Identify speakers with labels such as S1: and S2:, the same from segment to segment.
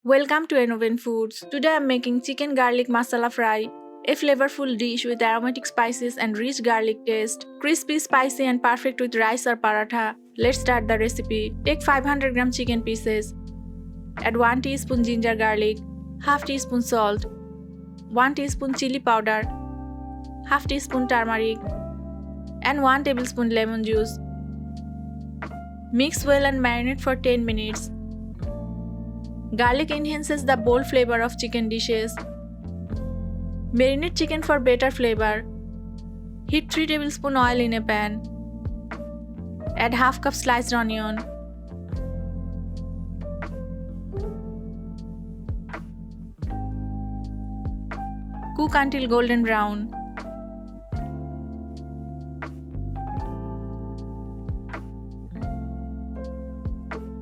S1: Welcome to Innovative Foods. Today I am making chicken garlic masala fry, a flavorful dish with aromatic spices and rich garlic taste, crispy, spicy and perfect with rice or paratha. Let's start the recipe. Take 500 gram chicken pieces. Add 1 teaspoon ginger garlic, half teaspoon salt, 1 teaspoon chili powder, half teaspoon turmeric, and 1 tablespoon lemon juice. Mix well and marinate for 10 minutes. Garlic enhances the bold flavor of chicken dishes. Marinate chicken for better flavor. Heat 3 tablespoon oil in a pan. Add half cup sliced onion. Cook until golden brown.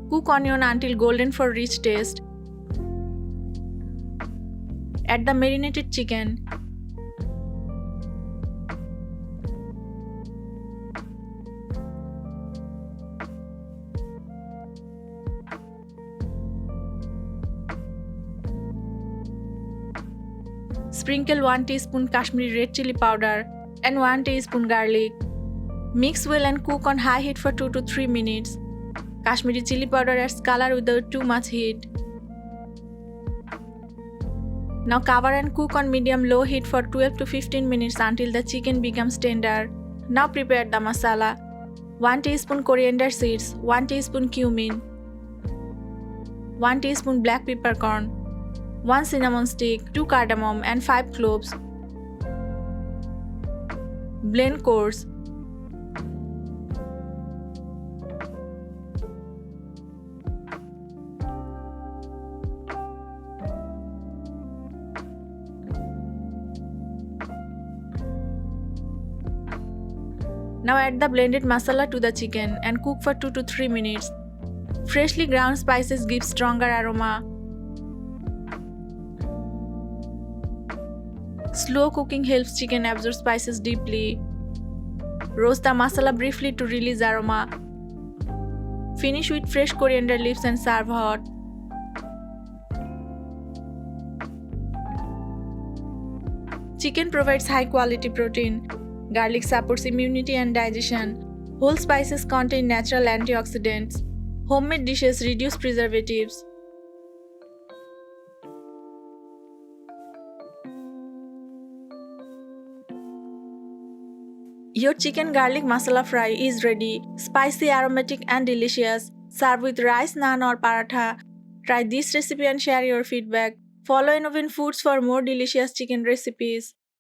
S1: Cook onion until golden for rich taste. Add the marinated chicken. Sprinkle 1 teaspoon Kashmiri red chili powder and 1 teaspoon garlic. Mix well and cook on high heat for 2 to 3 minutes. Kashmiri chili powder adds color without too much heat. Now cover and cook on medium-low heat for 12 to 15 minutes until the chicken becomes tender. Now prepare the masala. 1 teaspoon coriander seeds, 1 teaspoon cumin, 1 teaspoon black peppercorn, 1 cinnamon stick, 2 cardamom and 5 cloves. Blend coarse. Now add the blended masala to the chicken and cook for 2 to 3 minutes. Freshly ground spices give stronger aroma. Slow cooking helps chicken absorb spices deeply. Roast the masala briefly to release aroma. Finish with fresh coriander leaves and serve hot. Chicken provides high quality protein. Garlic supports immunity and digestion. Whole spices contain natural antioxidants. Homemade dishes reduce preservatives. Your chicken garlic masala fry is ready. Spicy, aromatic and delicious. Serve with rice, naan or paratha. Try this recipe and share your feedback. Follow Innovative Foods for more delicious chicken recipes.